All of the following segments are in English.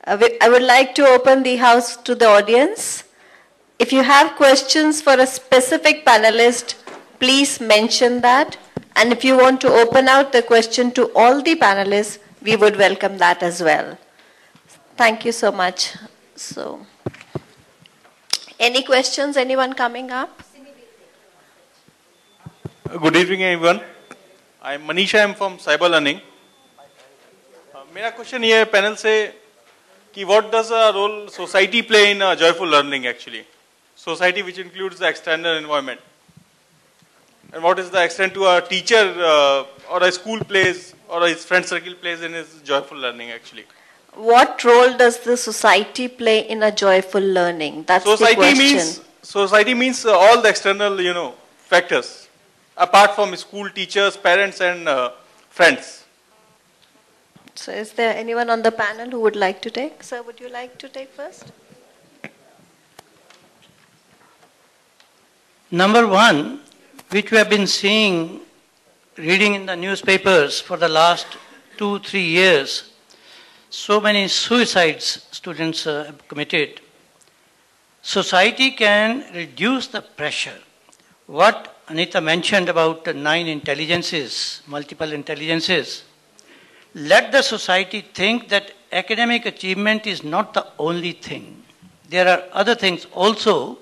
I would like to open the house to the audience. If you have questions for a specific panelist, please mention that. And if you want to open out the question to all the panelists, we would welcome that as well. Thank you so much. So, any questions? Anyone coming up? Good evening, everyone. I am Manisha. I am from Cyber Learning. मेरा question ये है panel से कि what does a role society play in joyful learning actually? Society which includes the external environment. And what is the extent to a teacher or a school plays or his friend circle plays in his joyful learning actually? What role does the society play in a joyful learning? That's the question. Society means all the external, factors, apart from school, teachers, parents, and friends. So, is there anyone on the panel who would like to take? Sir, would you like to take first? Number one, which we have been seeing, reading in the newspapers for the last 2-3 years, so many suicides students have committed. Society can reduce the pressure. What Anita mentioned about the 9 intelligences, multiple intelligences, let the society think that academic achievement is not the only thing. There are other things also.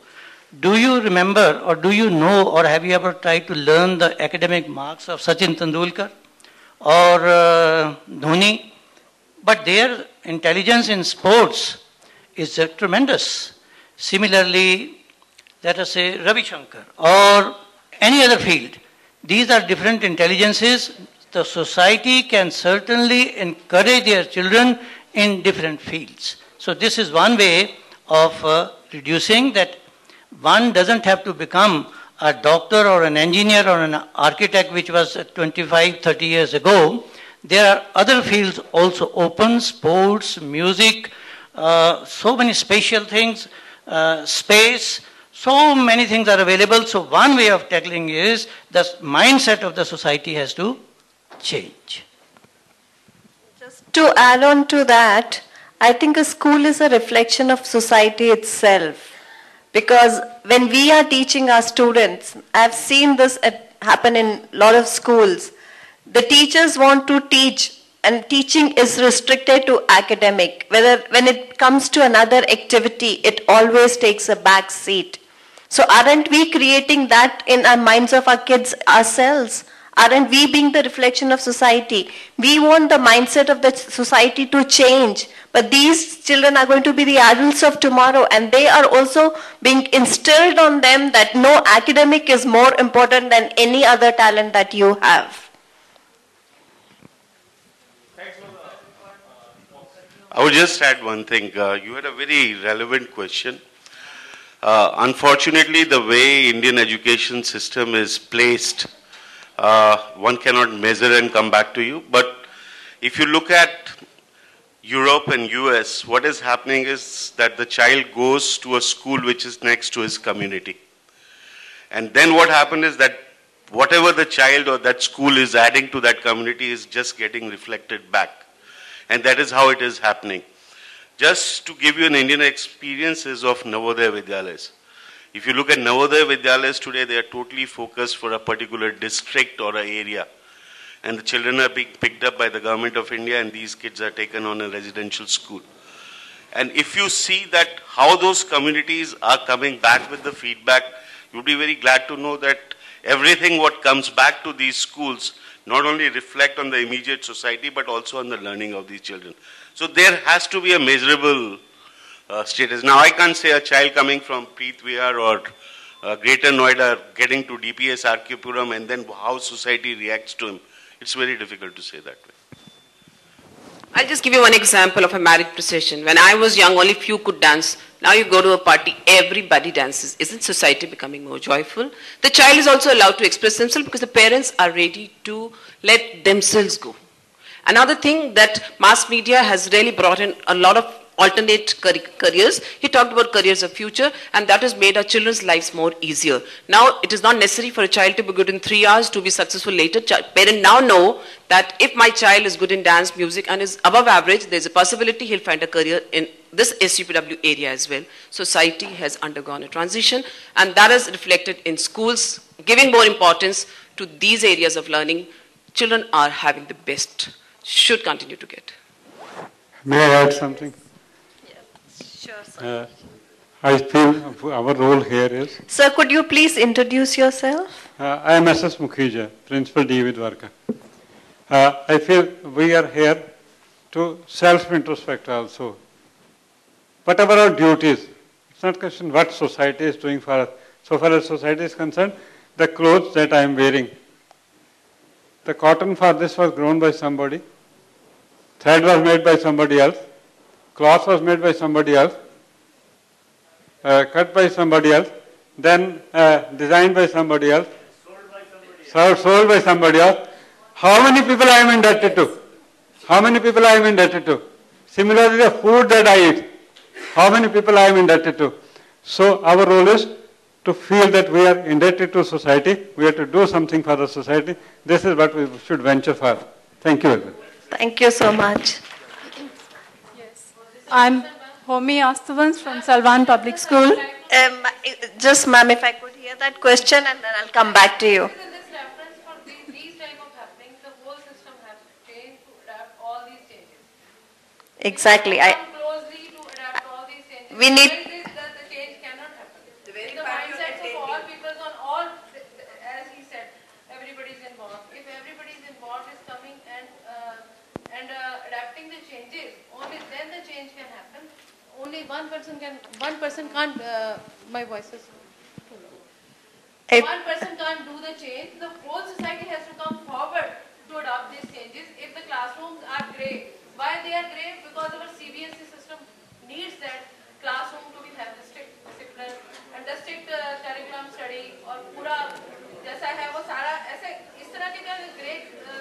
Do you remember or do you know or have you ever tried to learn the academic marks of Sachin Tendulkar or Dhoni? But their intelligence in sports is tremendous. Similarly, let us say Ravi Shankar or any other field. These are different intelligences. The society can certainly encourage their children in different fields. So this is one way of reducing that. One doesn't have to become a doctor or an engineer or an architect, which was 25-30 years ago. There are other fields also open, sports, music, so many spatial things, space, so many things are available. So one way of tackling is the mindset of the society has to change. Just to add on to that, I think a school is a reflection of society itself. Because when we are teaching our students, I've seen this happen in a lot of schools. The teachers want to teach, and teaching is restricted to academic. When it comes to another activity, it always takes a back seat. So aren't we creating that in our minds of our kids ourselves? Aren't we being the reflection of society? We want the mindset of the society to change. But these children are going to be the adults of tomorrow, and they are also being instilled on them that no, academic is more important than any other talent that you have. I would just add one thing. You had a very relevant question. Unfortunately, the way Indian education system is placed, one cannot measure and come back to you. But if you look at Europe and US, what is happening is that the child goes to a school which is next to his community. And then what happened is that whatever the child or that school is adding to that community is just getting reflected back. And that is how it is happening. Just to give you an Indian experiences of Navodaya Vidyalayas. If you look at Navodaya Vidyalayas today, they are totally focused for a particular district or an area. And the children are being picked up by the government of India, and these kids are taken on a residential school. And if you see that how those communities are coming back with the feedback, you'll be very glad to know that everything what comes back to these schools not only reflect on the immediate society, but also on the learning of these children. So there has to be a measurable status. Now I can't say a child coming from Preet Vihar or Greater Noida getting to DPS RK Puram and then how society reacts to him. It's very difficult to say that way. I'll just give you one example of a married procession. When I was young, only few could dance. Now you go to a party, everybody dances. Isn't society becoming more joyful? The child is also allowed to express themselves because the parents are ready to let themselves go. Another thing that mass media has really brought in a lot of alternate careers. He talked about careers of future, and that has made our children's lives more easier. Now, it is not necessary for a child to be good in 3 hours to be successful later. Parents now know that if my child is good in dance, music, and is above average, there's a possibility he'll find a career in this SUPW area as well. Society has undergone a transition, and that is reflected in schools, giving more importance to these areas of learning. Children are having the best, should continue to get. May I add something? Sure, sir. I feel our role here is... Sir, could you please introduce yourself? I am S.S. Mukhija, Principal D. Vidwarka. I feel we are here to self-introspect also. Whatever our duties, it's not a question what society is doing for us. So far as society is concerned, the clothes that I am wearing, the cotton for this was grown by somebody, thread was made by somebody else, cloth was made by somebody else, cut by somebody else, then designed by somebody else, sold by somebody else. How many people I am indebted to? How many people I am indebted to? Similarly, the food that I eat, how many people I am indebted to? So our role is to feel that we are indebted to society, we have to do something for the society. This is what we should venture for. Thank you very much. Thank you so much. Yes. I'm Homi Astavans from Salvan Public School. Just ma'am, if I could hear that question and then I'll come back to you. This reference for these type of happenings, the whole system has to change to adapt all these changes. Exactly. Closely to adapt all these changes. We need... The change cannot happen. The mindsets of all people on all, as he said, everybody is involved. If everybody is involved is coming and adapting the changes, only then the change can happen. Only one person can't, my voice is too low. One person can't do the change. The whole society has to come forward to adopt these changes. If the classrooms are grey, why they are grey? Because our CBSE system needs that classroom to be have the strict discipline and the strict curriculum study और पूरा जैसा है वो सारा ऐसे इस तरह के ग्रे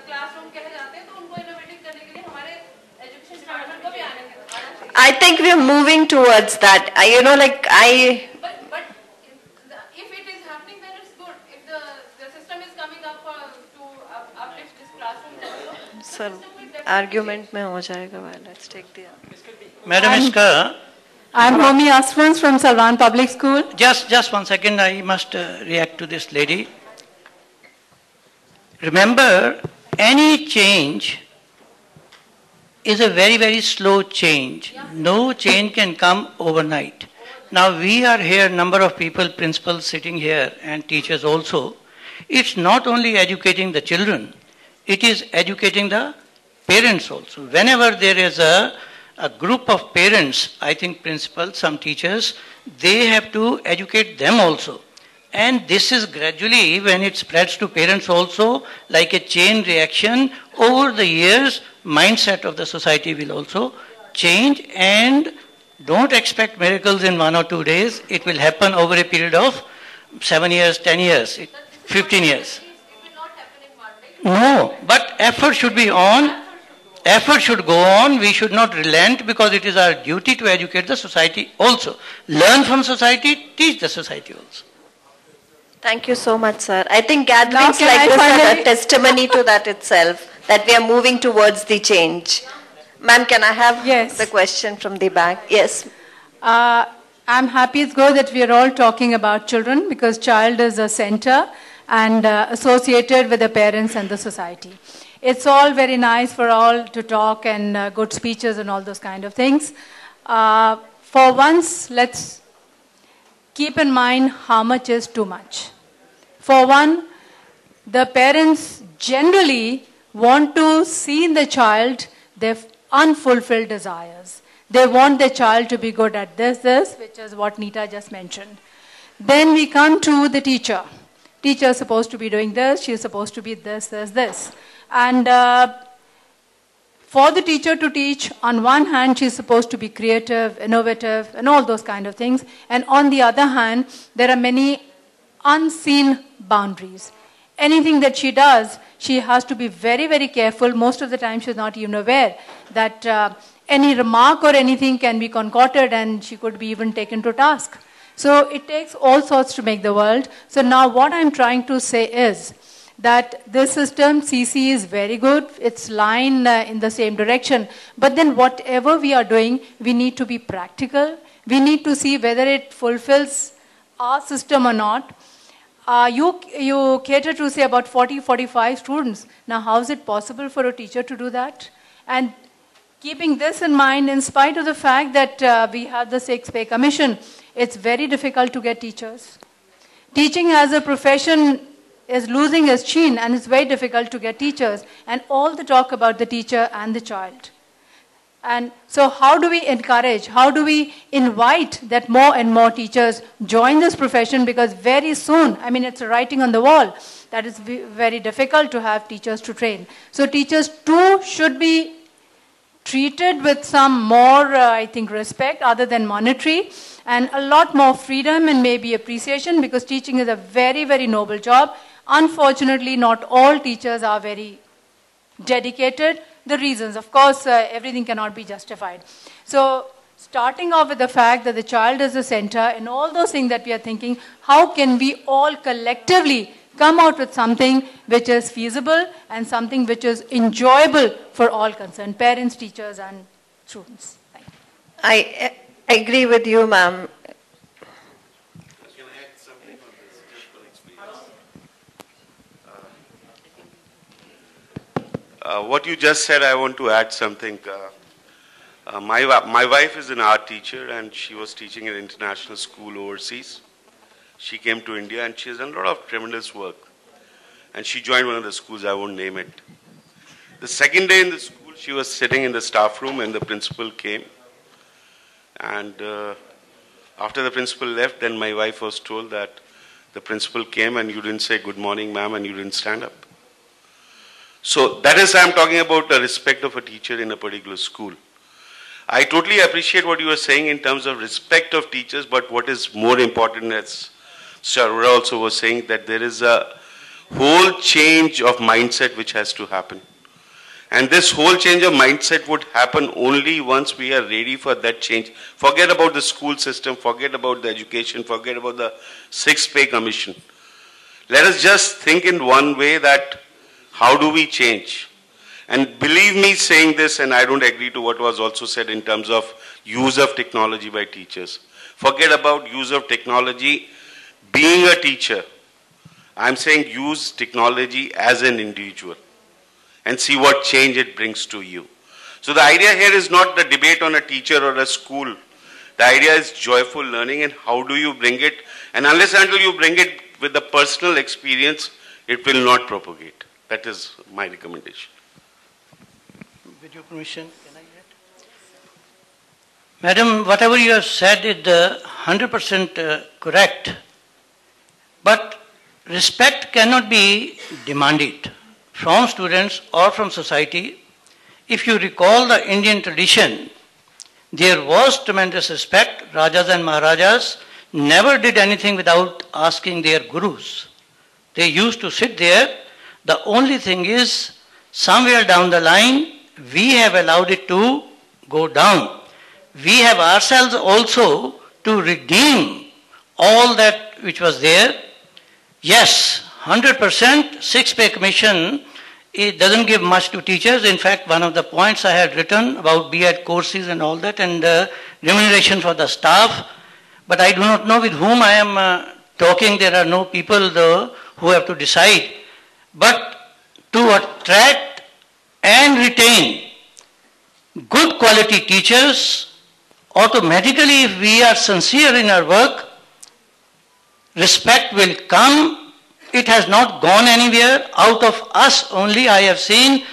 क्लासरूम कहे जाते हैं तो उनको इनोवेटिव करने के लिए हमारे एजुकेशन डिपार्टमेंट को भी आना चाहिए. I think we are moving towards that. But if it is happening, then it's good. If the system is coming up to uplift this classroom, Sir, argument में हो जाएगा. Let's take the... Madam Iska, I'm Homi Astavans from Salvan Public School. just 1 second, I must react to this lady. Remember, any change is a very, very slow change. No change can come overnight. Now we are here, number of people, principals sitting here and teachers also. It's not only educating the children, it is educating the parents also. Whenever there is a group of parents, I think principals, some teachers, they have to educate them also. And this is gradually, when it spreads to parents also, like a chain reaction, over the years, mindset of the society will also change, and don't expect miracles in 1 or 2 days. It will happen over a period of 7 years, 10 years, 15 years. No, but effort should be on. Effort should go on. We should not relent, because it is our duty to educate the society also. Learn from society, teach the society also. Thank you so much, sir. I think gatherings like this are a testimony to that itself, that we are moving towards the change. Ma'am, can I have the question from the back? Yes. I'm happy it's good that we are all talking about children, because child is a center and associated with the parents and the society. It's all very nice for all to talk and good speeches and all those kind of things. For once, let's keep in mind how much is too much. For one, the parents generally want to see in the child their unfulfilled desires. They want their child to be good at this, which is what Nita just mentioned. Then we come to the teacher. Teacher is supposed to be doing this, she is supposed to be this. And for the teacher to teach, on one hand, she is supposed to be creative, innovative, and all those kind of things. And on the other hand, there are many unseen boundaries. Anything that she does, she has to be very, very careful. Most of the time, she's not even aware that any remark or anything can be concocted and she could be even taken to task. So it takes all sorts to make the world. So now what I'm trying to say is that this system, CC, is very good. It's lying in the same direction. But then whatever we are doing, we need to be practical. We need to see whether it fulfills our system or not. You cater to, say, about 40, 45 students. Now, how is it possible for a teacher to do that? And keeping this in mind, in spite of the fact that we have the 6 Pay Commission, it's very difficult to get teachers. Teaching as a profession is losing its sheen, and it's very difficult to get teachers. And all the talk about the teacher and the child. And so how do we encourage, how do we invite that more and more teachers join this profession? Because very soon, I mean, it's a writing on the wall, that it's very difficult to have teachers to train. So teachers too should be treated with some more, I think, respect other than monetary, and a lot more freedom and maybe appreciation, because teaching is a very, very noble job. Unfortunately, not all teachers are very dedicated. The reasons, of course, everything cannot be justified. So starting off with the fact that the child is the center and all those things that we are thinking, how can we all collectively come out with something which is feasible and something which is enjoyable for all concerned, parents, teachers, and students. Thank you. I agree with you, ma'am. What you just said, I want to add something. My wife is an art teacher, and she was teaching in an international school overseas. She came to India, and she has done a lot of tremendous work. And she joined one of the schools, I won't name it. The second day in the school, she was sitting in the staff room, and the principal came. And after the principal left, then my wife was told that the principal came, and you didn't say good morning, ma'am, and you didn't stand up. So that is, I'm talking about the respect of a teacher in a particular school. I totally appreciate what you were saying in terms of respect of teachers, but what is more important, as Mr. Arora also was saying, that there is a whole change of mindset which has to happen. And this whole change of mindset would happen only once we are ready for that change. Forget about the school system, forget about the education, forget about the 6 Pay Commission. Let us just think in one way that how do we change? And believe me saying this, and I don't agree to what was also said in terms of use of technology by teachers. Forget about use of technology being a teacher. I'm saying use technology as an individual and see what change it brings to you. So the idea here is not the debate on a teacher or a school. The idea is joyful learning, and how do you bring it? And unless until you bring it with the personal experience, it will not propagate. That is my recommendation. With your permission, can I get? Madam, whatever you have said is 100% correct. But respect cannot be demanded from students or from society. If you recall the Indian tradition, there was tremendous respect. Rajas and Maharajas never did anything without asking their gurus. They used to sit there. The only thing is, somewhere down the line, we have allowed it to go down. We have ourselves also to redeem all that which was there. Yes, 100% 6 Pay Commission, it doesn't give much to teachers. In fact, one of the points I had written about B.Ed courses and all that, and remuneration for the staff. But I do not know with whom I am talking. There are no people though who have to decide. But to attract and retain good quality teachers, automatically if we are sincere in our work, respect will come. It has not gone anywhere. Out of us only I have seen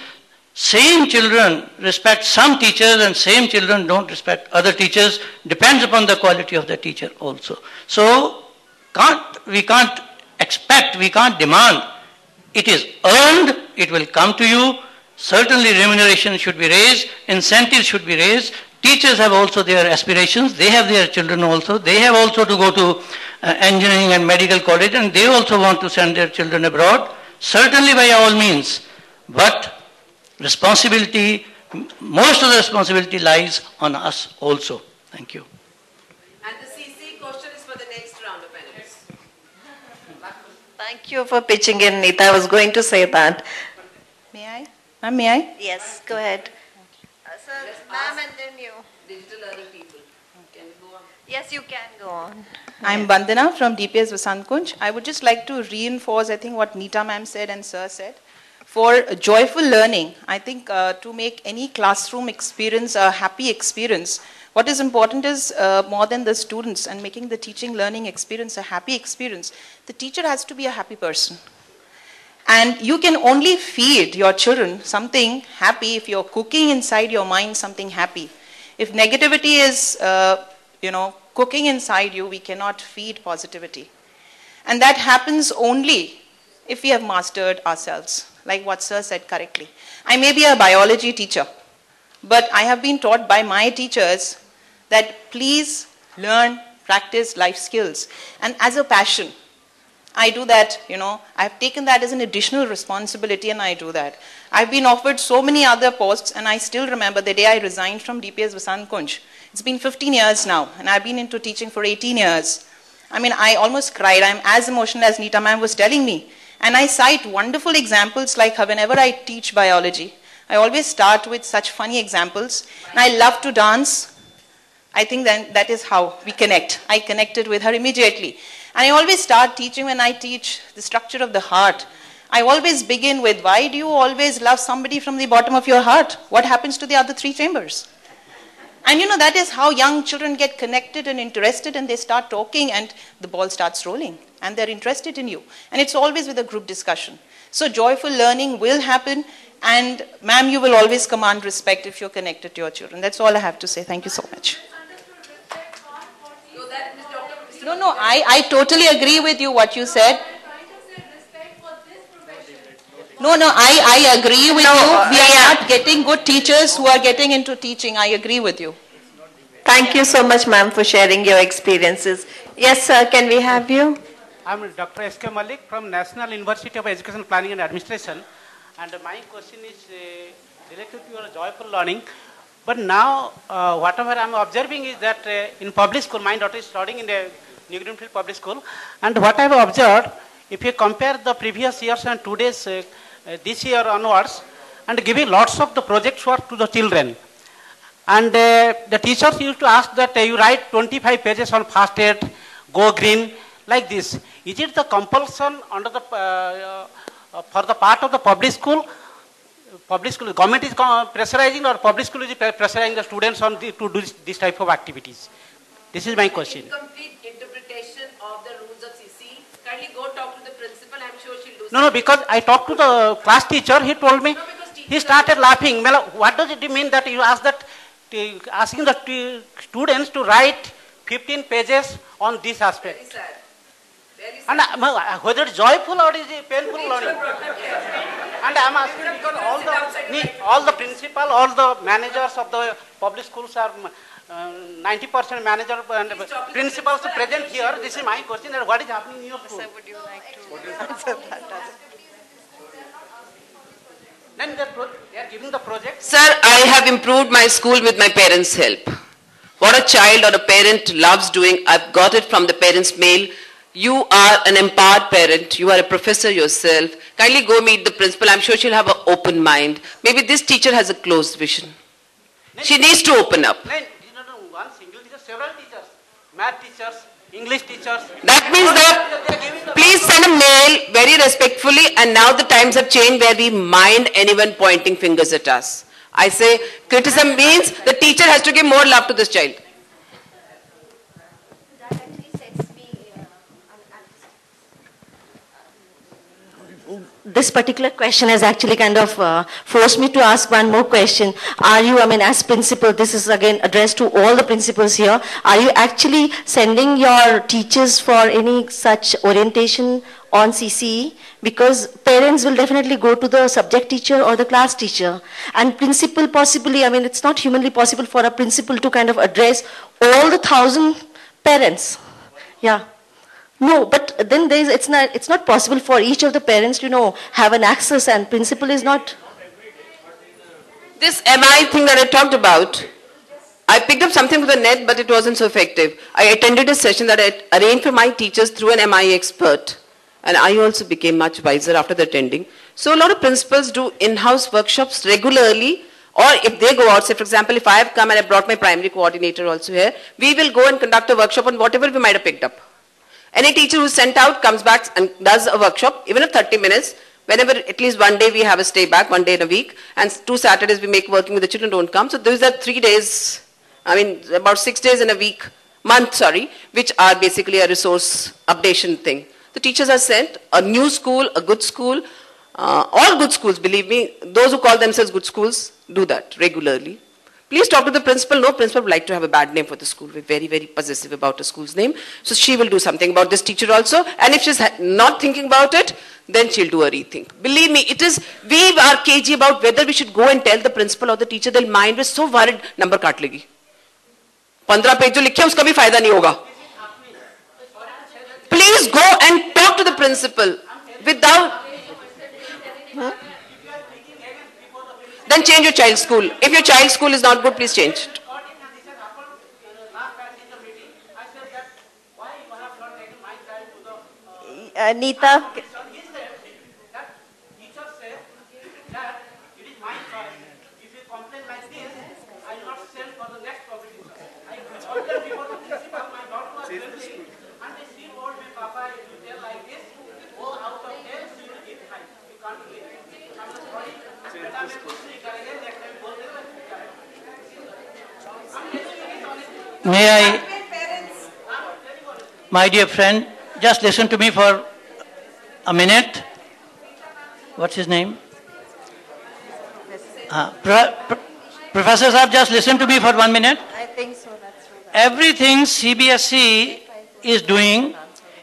same children respect some teachers and same children don't respect other teachers. Depends upon the quality of the teacher also. So we can't expect, we can't demand. It is earned, it will come to you. Certainly remuneration should be raised, incentives should be raised. Teachers have also their aspirations, they have their children also. They have also to go to engineering and medical college, and they also want to send their children abroad. Certainly by all means. But responsibility most of the responsibility lies on us also. Thank you. And the CC question is for the next round of panelists. Thank you for pitching in, Neeta. I was going to say that. May I? Ma'am, may I? Yes, go ahead. Sir, ma'am, and then you. Digital learning people. Can you go on? Yes, you can go on. I'm Bandana from DPS Vasant Kunj. I would just like to reinforce, I think, what Neeta ma'am said and sir said. For joyful learning, I think to make any classroom experience a happy experience, what is important is more than the students and making the teaching learning experience a happy experience, the teacher has to be a happy person. And you can only feed your children something happy if you're cooking inside your mind something happy. If negativity is, cooking inside you, we cannot feed positivity. And that happens only if we have mastered ourselves, like what sir said correctly. I may be a biology teacher, but I have been taught by my teachers that please learn, practice life skills. And as a passion, I do that, I've taken that as an additional responsibility and I do that. I've been offered so many other posts and I still remember the day I resigned from DPS Vasant Kunj. It's been 15 years now and I've been into teaching for 18 years. I almost cried. I'm as emotional as Neeta ma'am was telling me. And I cite wonderful examples like whenever I teach biology, I always start with such funny examples. And I love to dance. I think then that is how we connect. I connected with her immediately. And I always start teaching when I teach the structure of the heart. I always begin with, why do you always love somebody from the bottom of your heart? What happens to the other three chambers? And that is how young children get connected and interested and they start talking and the ball starts rolling and they're interested in you. And it's always with a group discussion. So joyful learning will happen and ma'am, you will always command respect if you're connected to your children. That's all I have to say. Thank you so much. No, I totally agree with you what you said. No, I agree with you. We are not getting good teachers who are getting into teaching. I agree with you. Thank you so much, ma'am, for sharing your experiences. Yes, sir, can we have you? I'm Dr. S.K. Malik from National University of Education Planning and Administration. And my question is related to your joyful learning. But now, whatever I'm observing is that in public school, my daughter is studying in the New Greenfield Public School. And what I've observed, if you compare the previous years and today's, this year onwards, and giving lots of the project work to the children. And the teachers used to ask that you write 25 pages on first aid, go green, like this. Is it the compulsion under the, for the part of the public school? Public school, government is pressurizing or public school is pressurizing the students on to do this type of activities? This is my question. Incomplete interpretation of the rules of CC. Kindly go talk to the principal. I'm sure she'll do. No, because I talked to the class teacher. He told me, he started laughing. Well, what does it mean that you ask that, asking the students to write 15 pages on this aspect? Very sad. Very sad. And whether it's joyful or is it painful learning? And I'm asking because all the principal, all the managers of the public schools are 90% manager and principals present here. This is my question. And what is happening in your school? Sir, would you like to answer that? Then they are giving the project. Sir, I have improved my school with my parents' help. What a child or a parent loves doing, I've got it from the parents' mail. You are an empowered parent. You are a professor yourself. Kindly go meet the principal. I'm sure she'll have an open mind. Maybe this teacher has a closed vision. She needs to open up. One single teacher, several teachers, math teachers, English teachers. That means that please send a mail very respectfully, and now the times have changed where we mind anyone pointing fingers at us. I say criticism means the teacher has to give more love to this child. This particular question has actually kind of forced me to ask one more question. Are you, as principal, this is again addressed to all the principals here, are you actually sending your teachers for any such orientation on CCE? Because parents will definitely go to the subject teacher or the class teacher. And principal possibly, it's not humanly possible for a principal to kind of address all the 1,000 parents. Yeah. No, but then it's not possible for each of the parents to have an access, and principal is not. This MI thing that I talked about, I picked up something from the net, but it wasn't so effective. I attended a session that I arranged for my teachers through an MI expert. And I also became much wiser after the attending. So a lot of principals do in-house workshops regularly, or if they go out, say for example, if I have come and I brought my primary coordinator also here, we will go and conduct a workshop on whatever we might have picked up. Any teacher who's sent out comes back and does a workshop, even if 30 minutes, whenever at least one day we have a stay back, 1 day in a week, and 2 Saturdays we make working with the children don't come. So those are 3 days, about 6 days in a week, which are basically a resource updation thing. The teachers are sent, a new school, a good school, all good schools, believe me, those who call themselves good schools do that regularly. Please talk to the principal. No principal would like to have a bad name for the school. We're very, very possessive about a school's name. So she will do something about this teacher also. And if she's not thinking about it, then she'll do a rethink. Believe me, we are cagey about whether we should go and tell the principal or the teacher. They'll mind, we're so worried, number kaat legi. 15 page जो लिखे उसका भी फायदा नहीं होगा. Please go and talk to the principal without. Then change your child's school. If your child's school is not good, please change it. Neeta. May I, my dear friend, just listen to me for a minute. What's his name? Professor Saab, just listen to me for 1 minute. I think so, that's right. Everything CBSE is doing,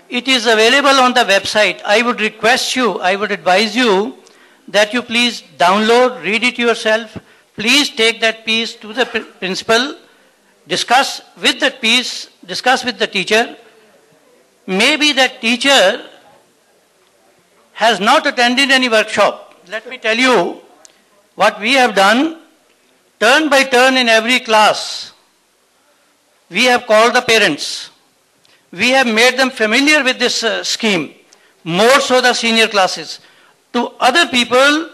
it is available on the website. I would request you, I would advise you that you please download, read it yourself. Please take that piece to the principal. Discuss with that piece, discuss with the teacher. Maybe that teacher has not attended any workshop. Let me tell you what we have done. Turn by turn in every class, we have called the parents. We have made them familiar with this scheme, more so the senior classes. To other people,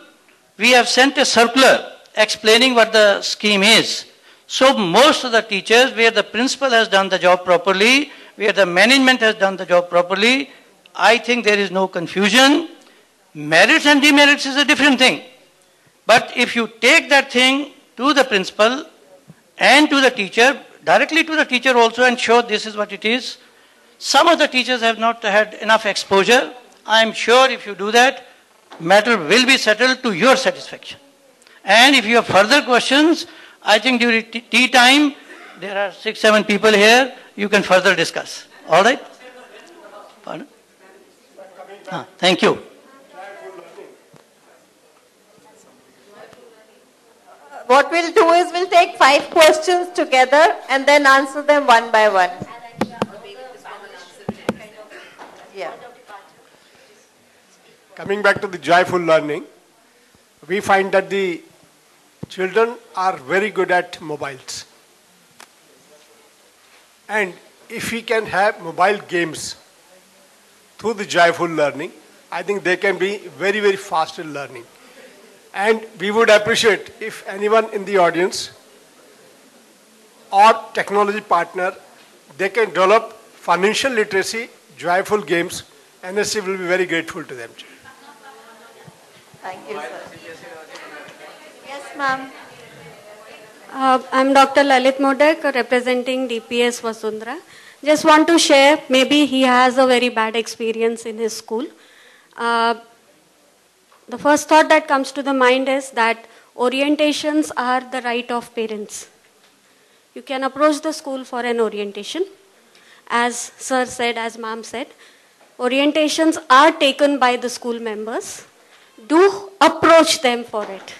we have sent a circular explaining what the scheme is. So most of the teachers, where the principal has done the job properly, where the management has done the job properly, I think there is no confusion. Merits and demerits is a different thing. But if you take that thing to the principal and to the teacher, directly to the teacher also, and show this is what it is. Some of the teachers have not had enough exposure. I am sure if you do that, matter will be settled to your satisfaction. And if you have further questions, I think during tea time, there are 6-7 people here, you can further discuss. All right? Pardon? Thank you. What we'll do is we'll take 5 questions together and then answer them one by one. Yeah. Coming back to the joyful learning, we find that the children are very good at mobiles. And if we can have mobile games through the joyful learning, I think they can be very, very fast in learning. And we would appreciate if anyone in the audience or technology partner, they can develop financial literacy, joyful games, NSC will be very grateful to them. Thank you, sir. Yes, ma'am. I'm Dr. Lalit Modak, representing DPS Vasundhara. Just want to share, maybe he has a very bad experience in his school. The first thought that comes to the mind is that orientations are the right of parents. You can approach the school for an orientation. As sir said, as ma'am said, orientations are taken by the school members. Do approach them for it.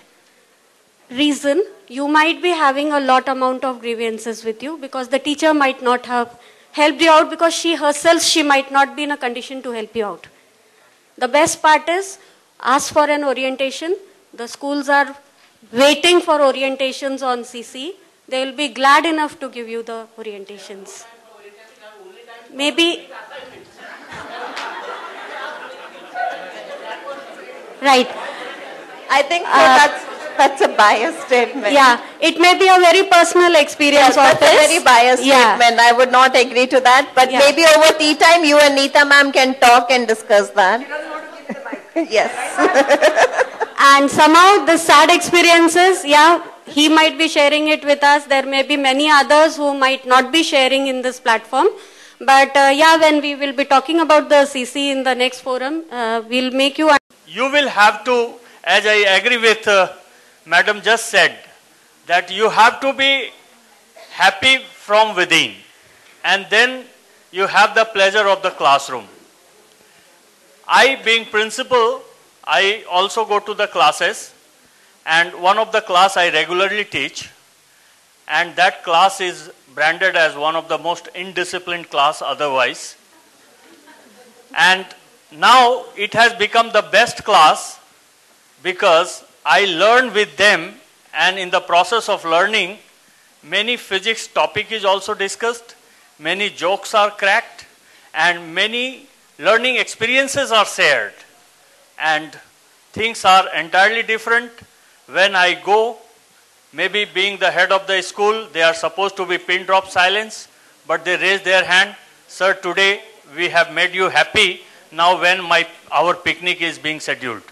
Reason, you might be having a lot amount of grievances with you because the teacher might not have helped you out because she herself, she might not be in a condition to help you out. The best part is, ask for an orientation. The schools are waiting for orientations on CC, they will be glad enough to give you the orientations. Maybe. Right. I think that's a biased statement. Yeah, it may be a very personal experience. Yes, that's a very biased statement. I would not agree to that. But maybe over tea time, you and Neeta ma'am can talk and discuss that. Yes. And somehow the sad experiences, he might be sharing it with us. There may be many others who might not be sharing in this platform. But when we will be talking about the CC in the next forum, we'll make you. You will have to, as I agree with Madam just said, that you have to be happy from within. And then you have the pleasure of the classroom. I, being principal, I also go to the classes, and one of the class I regularly teach, and that class is branded as one of the most indisciplined class otherwise. And now it has become the best class because I learn with them, and in the process of learning, many physics topic is also discussed, many jokes are cracked, and many learning experiences are shared. And things are entirely different. When I go, maybe being the head of the school, they are supposed to be pin drop silence, but they raise their hand, sir, today we have made you happy, now when our picnic is being scheduled.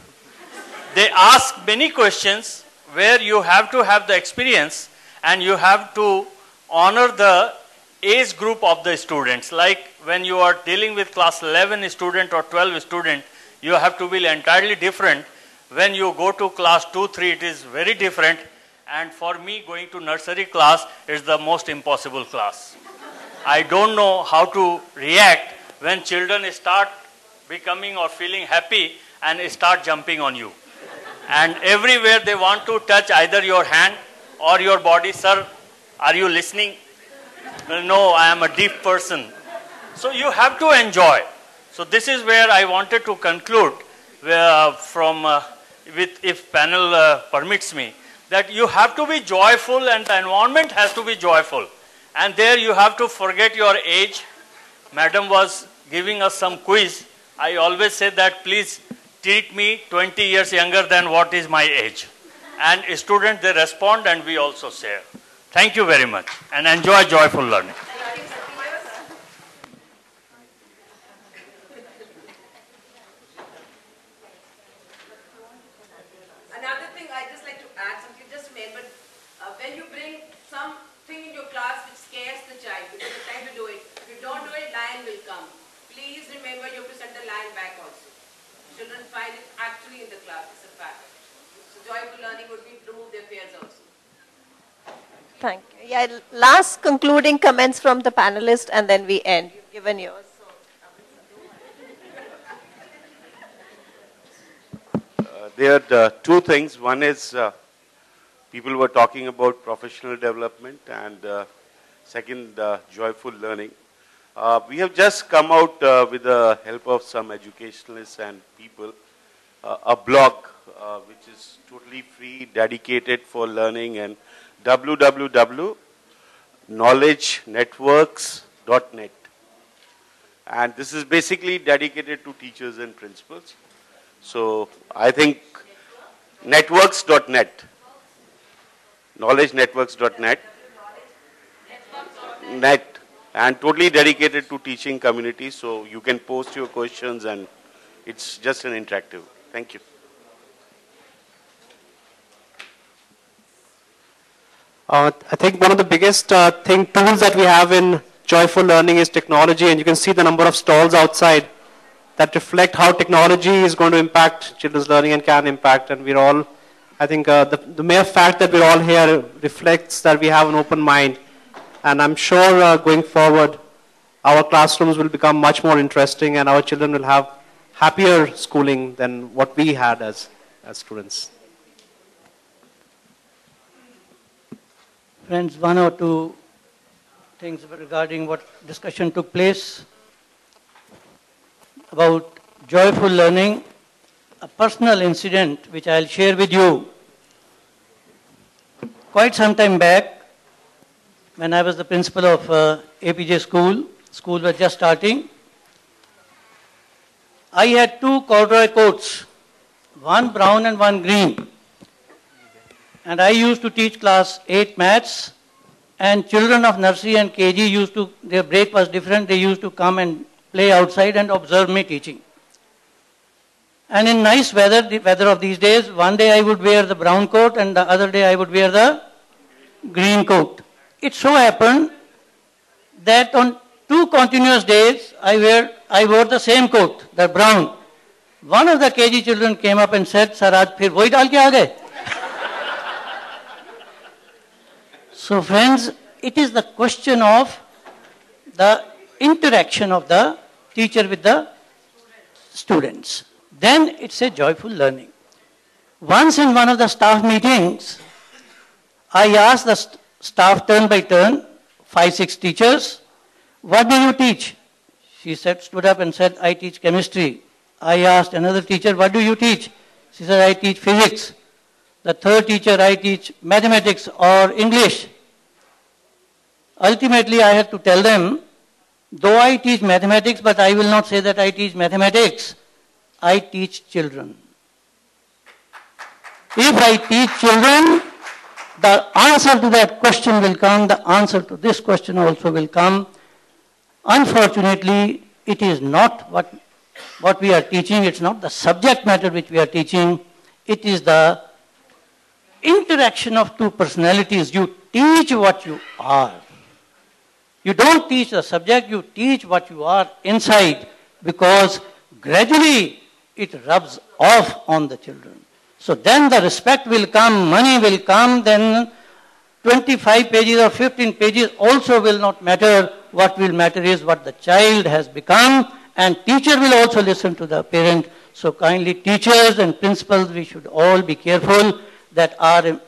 They ask many questions where you have to have the experience and you have to honor the age group of the students. Like when you are dealing with class 11 student or 12 student, you have to be entirely different. When you go to class 2, 3, it is very different. And for me, going to nursery class is the most impossible class. I don't know how to react when children start becoming or feeling happy and start jumping on you. And everywhere they want to touch either your hand or your body. Sir, are you listening? No, I am a deep person. So you have to enjoy. So this is where I wanted to conclude if panel permits me, that you have to be joyful and the environment has to be joyful. And there you have to forget your age. Madam was giving us some quiz. I always say that please treat me 20 years younger than what is my age. And students, they respond and we also share. Thank you very much and enjoy joyful learning. Another thing I just like to add, something you just remembered, when you bring something in your class which scares the child, because it's time to do it. If you don't do it, lion will come. Please remember you have to send the lion back also. Children find it actually in the class, it's a fact. So joyful learning would be to remove their fears also. Thank you. Yeah, last concluding comments from the panelists and then we end. You've given yours. There are two things. One is people were talking about professional development, and second, joyful learning. We have just come out with the help of some educationalists and people, a blog which is totally free, dedicated for learning, and www.knowledgenetworks.net. And this is basically dedicated to teachers and principals. So I think networks.net, knowledgenetworks.net, net, and totally dedicated to teaching community. So you can post your questions and it's just an interactive. Thank you. I think one of the biggest tools that we have in joyful learning is technology, and you can see the number of stalls outside that reflect how technology is going to impact children's learning and can impact. And we're all, I think the mere fact that we're all here reflects that we have an open mind. And I'm sure going forward, our classrooms will become much more interesting and our children will have happier schooling than what we had as students. Friends, one or two things regarding what discussion took place about joyful learning. A personal incident which I'll share with you quite some time back, when I was the principal of APJ school was just starting, I had 2 corduroy coats, one brown and one green. And I used to teach class 8 maths, and children of nursery and KG their break was different, they used to come and play outside and observe me teaching. And in nice weather, the weather of these days, one day I would wear the brown coat and the other day I would wear the green coat. It so happened that on 2 continuous days, I wore the same coat, the brown. One of the KG children came up and said, "Sir, aaj phir wohi dal ke aa gaye?" So friends, it is the question of the interaction of the teacher with the students. Then it's a joyful learning. Once in one of the staff meetings, I asked the staff turn by turn, 5, 6 teachers, "What do you teach?" She stood up and said, "I teach chemistry." I asked another teacher, "What do you teach?" She said, "I teach physics." The third teacher, "I teach mathematics or English." Ultimately, I had to tell them, though I teach mathematics, but I will not say that I teach mathematics. I teach children. If I teach children, the answer to that question will come, the answer to this question also will come. Unfortunately, it is not what we are teaching, it's not the subject matter which we are teaching, it is the interaction of 2 personalities. You teach what you are. You don't teach the subject, you teach what you are inside, because gradually it rubs off on the children. So then the respect will come, money will come, then 25 pages or 15 pages also will not matter. What will matter is what the child has become, and teacher will also listen to the parent. So kindly teachers and principals, we should all be careful that our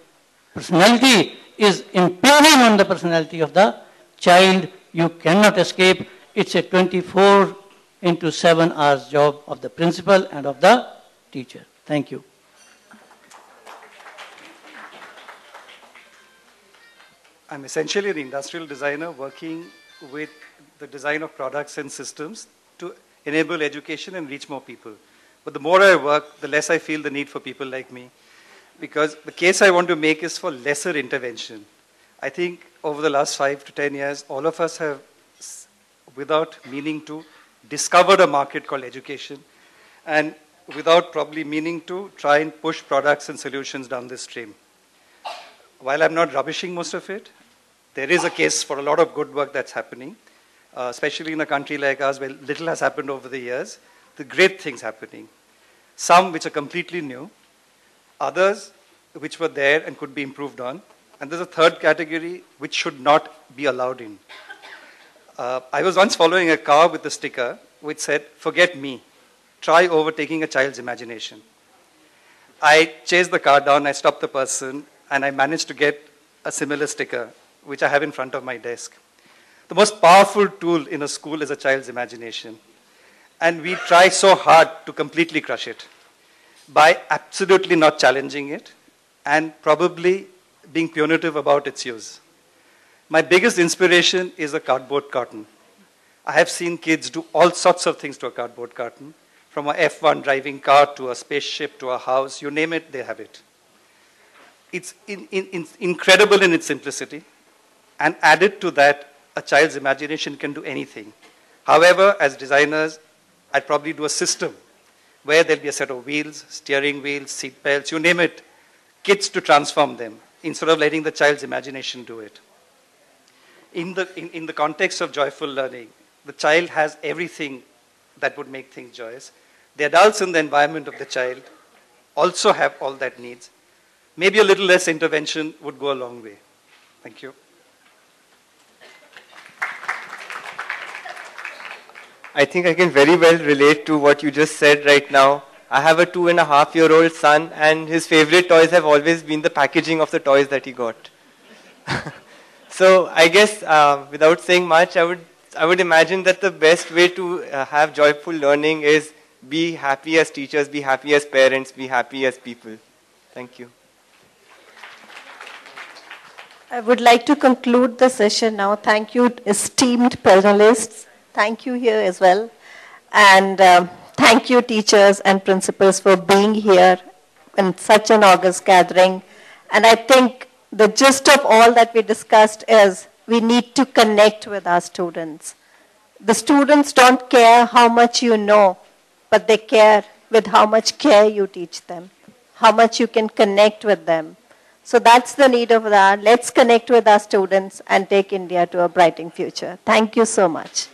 personality is impairing on the personality of the child. You cannot escape. It's a 24/7 hours job of the principal and of the teacher. Thank you. I'm essentially an industrial designer working with the design of products and systems to enable education and reach more people. But the more I work, the less I feel the need for people like me. Because the case I want to make is for lesser intervention. I think over the last 5 to 10 years, all of us have, without meaning to, discovered a market called education, and without probably meaning to, try and push products and solutions down this stream. While I'm not rubbishing most of it, there is a case for a lot of good work that's happening, especially in a country like ours where little has happened over the years. The great things happening. Some which are completely new, others which were there and could be improved on, and there's a third category which should not be allowed in. I was once following a car with a sticker which said, "Forget me, try overtaking a child's imagination." I chased the car down, I stopped the person, and I managed to get a similar sticker, which I have in front of my desk. The most powerful tool in a school is a child's imagination. And we try so hard to completely crush it by absolutely not challenging it and probably being punitive about its use. My biggest inspiration is a cardboard carton. I have seen kids do all sorts of things to a cardboard carton, from a F1 driving car to a spaceship to a house, you name it, they have it. It's incredible in its simplicity, and added to that, a child's imagination can do anything. However, as designers, I'd probably do a system where there'll be a set of wheels, steering wheels, seat belts, you name it, kits to transform them, instead of letting the child's imagination do it. In the context of joyful learning, the child has everything that would make things joyous. The adults in the environment of the child also have all that needs. Maybe a little less intervention would go a long way. Thank you. I think I can very well relate to what you just said right now. I have a 2.5-year-old son, and his favorite toys have always been the packaging of the toys that he got. So I guess without saying much, I would imagine that the best way to have joyful learning is be happy as teachers, be happy as parents, be happy as people. Thank you. I would like to conclude the session now. Thank you, esteemed panelists. Thank you here as well. And thank you, teachers and principals, for being here in such an august gathering. And I think the gist of all that we discussed is we need to connect with our students. The students don't care how much you know, but they care with how much care you teach them, how much you can connect with them. So that's the need of that. Let's connect with our students and take India to a brighter future. Thank you so much.